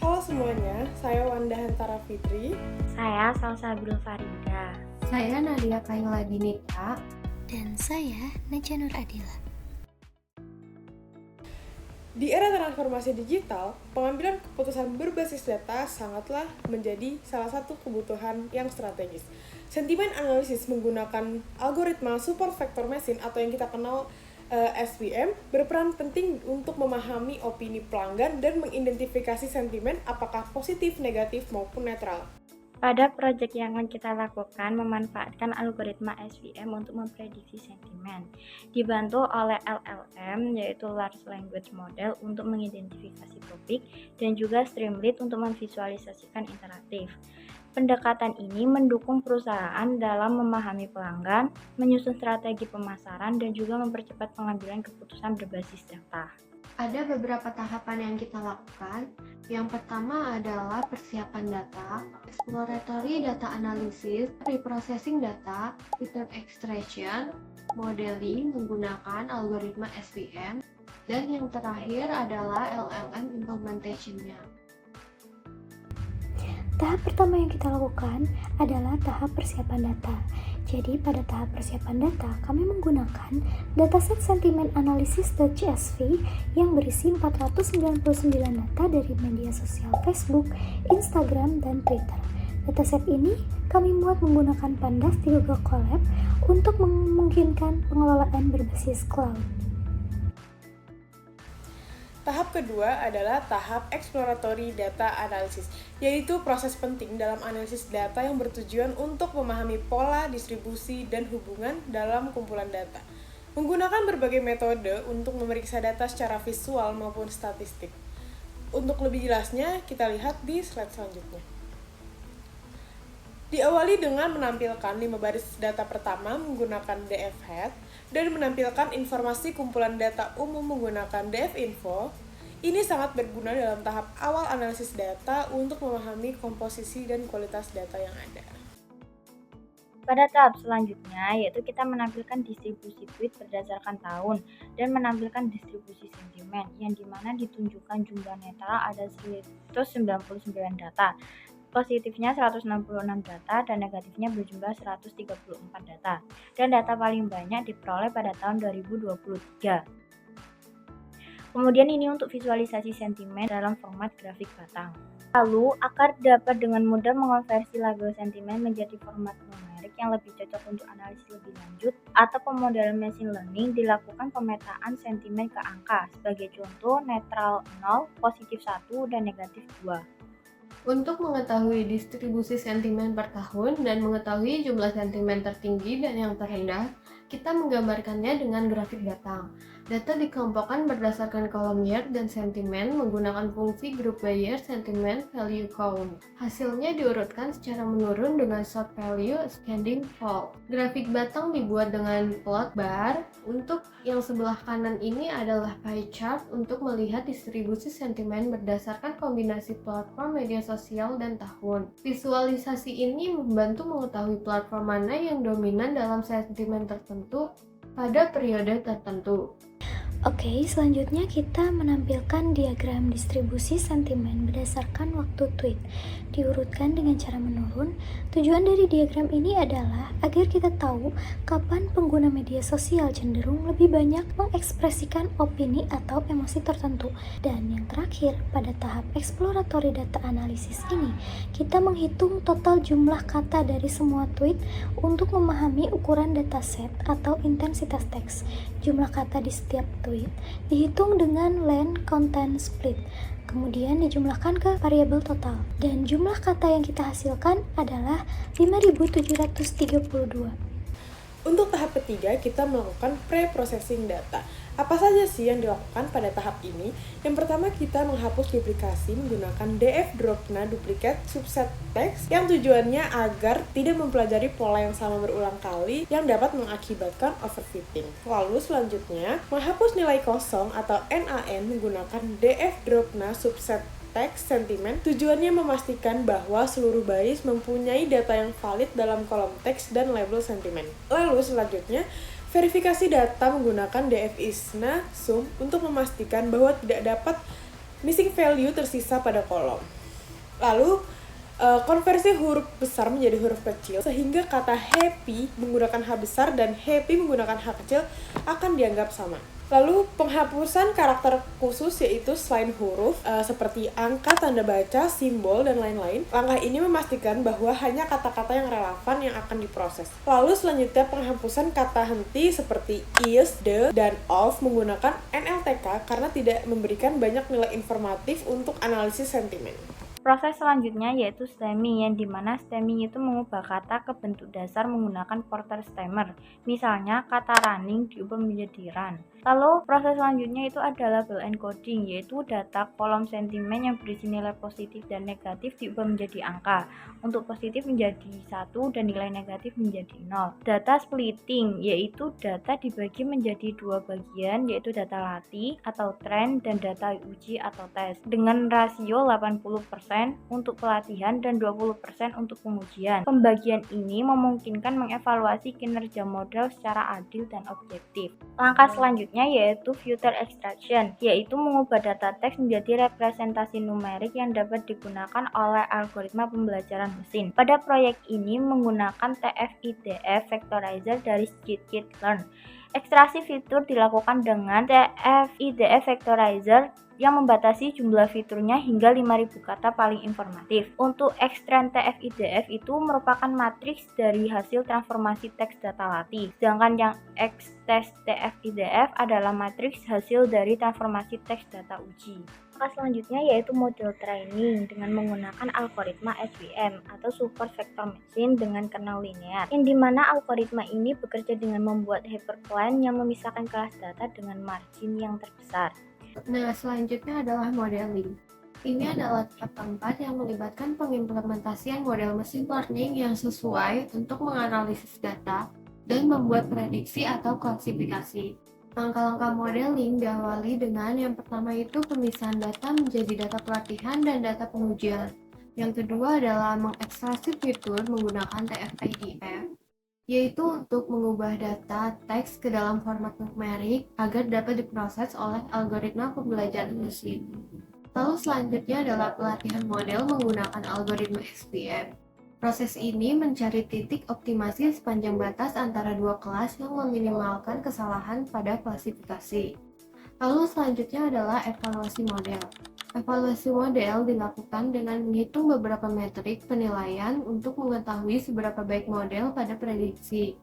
Halo semuanya, saya Wanda Hantara Fitri. Saya Salsa Abdul Farida. Saya Nadia Kaila Dinita. Dan saya Najwa Nur Adila. Di era transformasi digital, pengambilan keputusan berbasis data sangatlah menjadi salah satu kebutuhan yang strategis. Sentimen analisis menggunakan algoritma support vector machine atau yang kita kenal SVM berperan penting untuk memahami opini pelanggan dan mengidentifikasi sentimen apakah positif, negatif, maupun netral. Pada proyek yang akan kita lakukan memanfaatkan algoritma SVM untuk memprediksi sentimen, dibantu oleh LLM yaitu Large Language Model untuk mengidentifikasi topik dan juga Streamlit untuk memvisualisasikan interaktif. Pendekatan ini mendukung perusahaan dalam memahami pelanggan, menyusun strategi pemasaran, dan juga mempercepat pengambilan keputusan berbasis data. Ada beberapa tahapan yang kita lakukan. Yang pertama adalah persiapan data, exploratory data analysis, reprocessing data, pattern extraction, modeling menggunakan algoritma SVM, dan yang terakhir adalah LLM implementation-nya. Tahap pertama yang kita lakukan adalah tahap persiapan data. Jadi pada tahap persiapan data, kami menggunakan dataset sentimen analisis.csv yang berisi 499 data dari media sosial Facebook, Instagram, dan Twitter. Dataset ini kami muat menggunakan Pandas di Google Colab untuk memungkinkan pengelolaan berbasis cloud. Tahap kedua adalah tahap exploratory data analysis, yaitu proses penting dalam analisis data yang bertujuan untuk memahami pola, distribusi, dan hubungan dalam kumpulan data. Menggunakan berbagai metode untuk memeriksa data secara visual maupun statistik. Untuk lebih jelasnya, kita lihat di slide selanjutnya. Diawali dengan menampilkan 5 baris data pertama menggunakan dfhead dan menampilkan informasi kumpulan data umum menggunakan dfinfo. Ini sangat berguna dalam tahap awal analisis data untuk memahami komposisi dan kualitas data yang ada. Pada tahap selanjutnya, yaitu kita menampilkan distribusi tweet berdasarkan tahun dan menampilkan distribusi sentimen, yang dimana ditunjukkan jumlah netral ada 199 data. Positifnya 166 data dan negatifnya berjumlah 134 data. Dan data paling banyak diperoleh pada tahun 2023. Kemudian ini untuk visualisasi sentimen dalam format grafik batang. Lalu, agar dapat dengan mudah mengonversi label sentimen menjadi format numerik yang lebih cocok untuk analisis lebih lanjut atau pemodelan machine learning, dilakukan pemetaan sentimen ke angka. Sebagai contoh, netral 0, positif 1, dan negatif 2. Untuk mengetahui distribusi sentimen per tahun dan mengetahui jumlah sentimen tertinggi dan yang terendah, kita menggambarkannya dengan grafik batang. Data dikelompokkan berdasarkan kolom year dan sentimen menggunakan fungsi group by year sentiment value count. Hasilnya diurutkan secara menurun dengan sort value ascending fall. Grafik batang dibuat dengan plot bar. Untuk yang sebelah kanan ini adalah pie chart untuk melihat distribusi sentimen berdasarkan kombinasi platform media sosial dan tahun. Visualisasi ini membantu mengetahui platform mana yang dominan dalam sentimen tertentu pada periode tertentu. Oke, selanjutnya kita menampilkan diagram distribusi sentimen berdasarkan waktu tweet, diurutkan dengan cara menurun. Tujuan dari diagram ini adalah agar kita tahu kapan pengguna media sosial cenderung lebih banyak mengekspresikan opini atau emosi tertentu. Dan yang terakhir, pada tahap exploratory data analysis ini, kita menghitung total jumlah kata dari semua tweet untuk memahami ukuran dataset atau intensitas teks. Jumlah kata di setiap tweet dihitung dengan length content split, kemudian dijumlahkan ke variabel total, dan jumlah kata yang kita hasilkan adalah 5.732. Untuk tahap ketiga, kita melakukan pre-processing data. Apa saja sih yang dilakukan pada tahap ini? Yang pertama, kita menghapus duplikasi menggunakan df-dropna duplicate subset text yang tujuannya agar tidak mempelajari pola yang sama berulang kali yang dapat mengakibatkan overfitting. Lalu selanjutnya, menghapus nilai kosong atau NaN menggunakan df-dropna subset teks sentimen. Tujuannya memastikan bahwa seluruh baris mempunyai data yang valid dalam kolom teks dan label sentimen. Lalu selanjutnya, verifikasi data menggunakan df-isna sum untuk memastikan bahwa tidak dapat missing value tersisa pada kolom. Lalu, konversi huruf besar menjadi huruf kecil sehingga kata happy menggunakan H besar dan happy menggunakan H kecil akan dianggap sama. Lalu penghapusan karakter khusus yaitu selain huruf seperti angka, tanda baca, simbol, dan lain-lain. Langkah ini memastikan bahwa hanya kata-kata yang relevan yang akan diproses. Lalu selanjutnya penghapusan kata henti seperti is, the, dan of menggunakan NLTK karena tidak memberikan banyak nilai informatif untuk analisis sentimen. Proses selanjutnya yaitu stemming, yang dimana stemming itu mengubah kata ke bentuk dasar menggunakan Porter stemmer. Misalnya kata running diubah menjadi run. Lalu proses selanjutnya itu adalah label encoding, yaitu data kolom sentimen yang berisi nilai positif dan negatif diubah menjadi angka. Untuk positif menjadi 1 dan nilai negatif menjadi 0. Data splitting, yaitu data dibagi menjadi 2 bagian, yaitu data latih atau tren dan data uji atau tes dengan rasio 80% untuk pelatihan dan 20% untuk pengujian. Pembagian ini memungkinkan mengevaluasi kinerja model secara adil dan objektif. Langkah selanjutnya yaitu filter extraction, yaitu mengubah data teks menjadi representasi numerik yang dapat digunakan oleh algoritma pembelajaran mesin. Pada proyek ini menggunakan TF-IDF vectorizer dari scikit-learn. Ekstraksi fitur dilakukan dengan TF-IDF vectorizer yang membatasi jumlah fiturnya hingga 5.000 kata paling informatif. Untuk ekstren TF-IDF itu merupakan matriks dari hasil transformasi teks data latih, sedangkan yang ekstest TF-IDF adalah matriks hasil dari transformasi teks data uji. Langkah selanjutnya yaitu model training dengan menggunakan algoritma SVM atau Support Vector Machine dengan kernel linear, yang dimana algoritma ini bekerja dengan membuat hyperplane yang memisahkan kelas data dengan margin yang terbesar. Nah, selanjutnya adalah modeling. Ini adalah tahap keempat yang melibatkan pengimplementasian model machine learning yang sesuai untuk menganalisis data dan membuat prediksi atau klasifikasi. Langkah-langkah modeling diawali dengan yang pertama itu pemisahan data menjadi data pelatihan dan data pengujian. Yang kedua adalah mengekstraksi fitur menggunakan TF-IDF, yaitu untuk mengubah data teks ke dalam format numerik agar dapat diproses oleh algoritma pembelajaran mesin. Lalu selanjutnya adalah pelatihan model menggunakan algoritma SVM. Proses ini mencari titik optimasi sepanjang batas antara dua kelas yang meminimalkan kesalahan pada klasifikasi. Lalu selanjutnya adalah evaluasi model. Evaluasi model dilakukan dengan menghitung beberapa metrik penilaian untuk mengetahui seberapa baik model pada prediksi.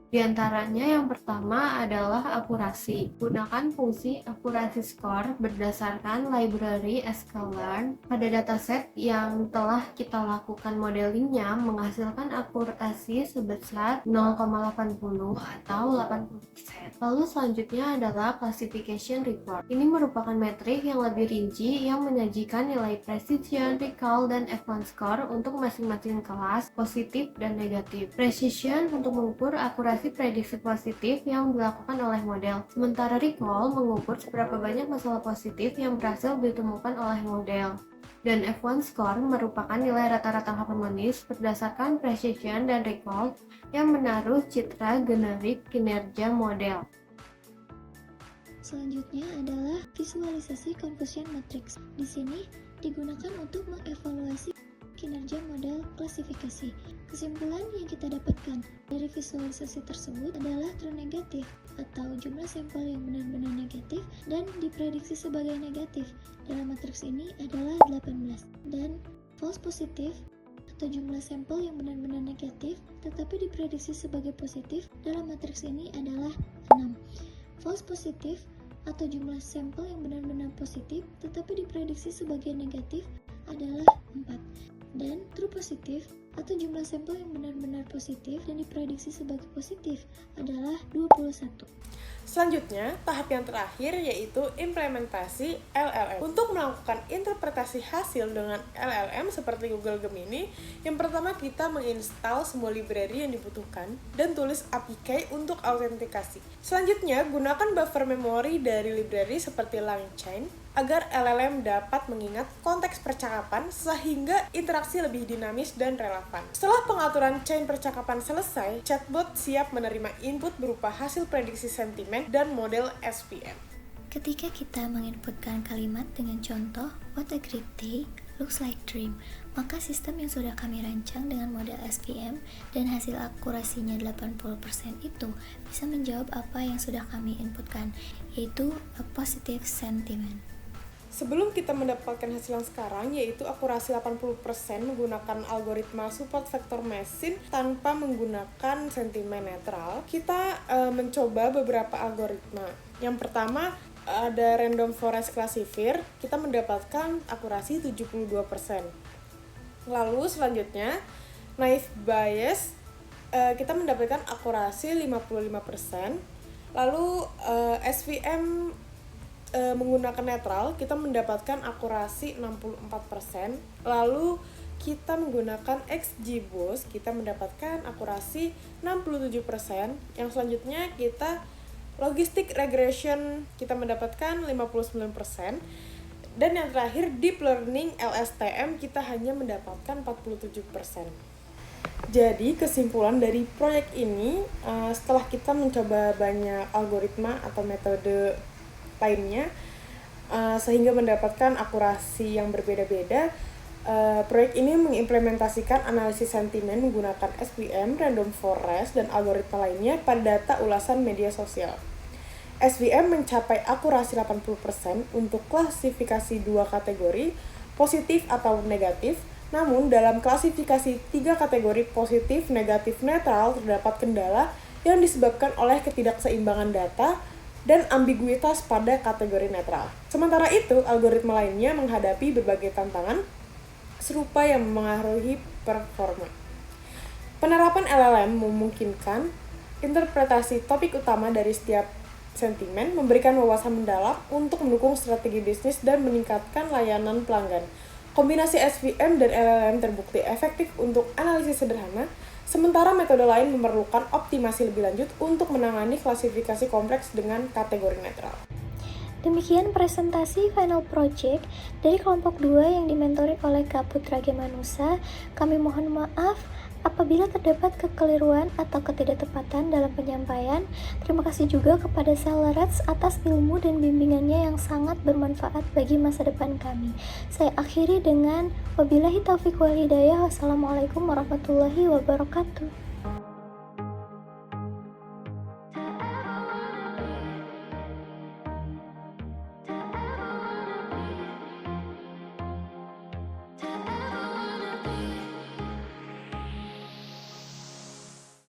Di antaranya yang pertama adalah akurasi. Gunakan fungsi akurasi score berdasarkan library sklearn pada dataset yang telah kita lakukan modelingnya menghasilkan akurasi sebesar 0,80 atau 80%. Lalu selanjutnya adalah classification report. Ini merupakan metrik yang lebih rinci yang menyajikan nilai precision, recall, dan advanced score untuk masing-masing kelas, positif dan negatif. Precision untuk mengukur akurasi prediksi positif yang dilakukan oleh model, sementara recall mengukur seberapa banyak masalah positif yang berhasil ditemukan oleh model. Dan F1 score merupakan nilai rata-rata harmonis berdasarkan precision dan recall yang menaruh citra generik kinerja model. Selanjutnya adalah visualisasi confusion matrix. Di sini digunakan untuk mengevaluasi kinerja model klasifikasi. Kesimpulan yang kita dapatkan dari visualisasi tersebut adalah true negatif atau jumlah sampel yang benar-benar negatif dan diprediksi sebagai negatif dalam matriks ini adalah 18, dan false positif atau jumlah sampel yang benar-benar negatif tetapi diprediksi sebagai positif dalam matriks ini adalah 6. False positif atau jumlah sampel yang benar-benar positif tetapi diprediksi sebagai negatif adalah 4. Dan true positif atau jumlah sampel yang benar-benar positif dan diprediksi sebagai positif adalah 21. Selanjutnya, tahap yang terakhir yaitu implementasi LLM. Untuk melakukan interpretasi hasil dengan LLM seperti Google Gemini, yang pertama kita menginstal semua library yang dibutuhkan dan tulis API untuk autentikasi. Selanjutnya, gunakan buffer memory dari library seperti LangChain agar LLM dapat mengingat konteks percakapan sehingga interaksi lebih dinamis dan relevan. Setelah pengaturan chain percakapan selesai, chatbot siap menerima input berupa hasil prediksi sentimen dan model SVM. Ketika kita menginputkan kalimat dengan contoh "What a great day" looks like dream, maka sistem yang sudah kami rancang dengan model SVM dan hasil akurasinya 80% itu bisa menjawab apa yang sudah kami inputkan, yaitu a positive sentiment. Sebelum kita mendapatkan hasil yang sekarang, yaitu akurasi 80% menggunakan algoritma support vector machine tanpa menggunakan sentimen netral, kita mencoba beberapa algoritma. Yang pertama, ada random forest classifier, kita mendapatkan akurasi 72%. Lalu selanjutnya, naive Bayes, kita mendapatkan akurasi 55%. Lalu SVM menggunakan netral, kita mendapatkan akurasi 64%. Lalu kita menggunakan XGBoost, kita mendapatkan akurasi 67%. Yang selanjutnya kita logistic regression, kita mendapatkan 59%. Dan yang terakhir deep learning LSTM, kita hanya mendapatkan 47%. Jadi kesimpulan dari proyek ini, setelah kita mencoba banyak algoritma atau metode lainnya, sehingga mendapatkan akurasi yang berbeda-beda, proyek ini mengimplementasikan analisis sentimen menggunakan SVM, random forest, dan algoritma lainnya pada data ulasan media sosial. SVM mencapai akurasi 80% untuk klasifikasi 2 kategori, positif atau negatif. Namun dalam klasifikasi 3 kategori positif, negatif, netral terdapat kendala yang disebabkan oleh ketidakseimbangan data dan ambiguitas pada kategori netral. Sementara itu, algoritma lainnya menghadapi berbagai tantangan serupa yang mempengaruhi performa. Penerapan LLM memungkinkan interpretasi topik utama dari setiap sentimen, memberikan wawasan mendalam untuk mendukung strategi bisnis dan meningkatkan layanan pelanggan. Kombinasi SVM dan LLM terbukti efektif untuk analisis sederhana, sementara metode lain memerlukan optimasi lebih lanjut untuk menangani klasifikasi kompleks dengan kategori netral. Demikian presentasi final project dari kelompok 2 yang dimentori oleh Kak Putra Gemanusa. Kami mohon maaf apabila terdapat kekeliruan atau ketidaktepatan dalam penyampaian. Terima kasih juga kepada Salerets atas ilmu dan bimbingannya yang sangat bermanfaat bagi masa depan kami. Saya akhiri dengan wabillahi taufiq wal hidayah. Wassalamualaikum warahmatullahi wabarakatuh.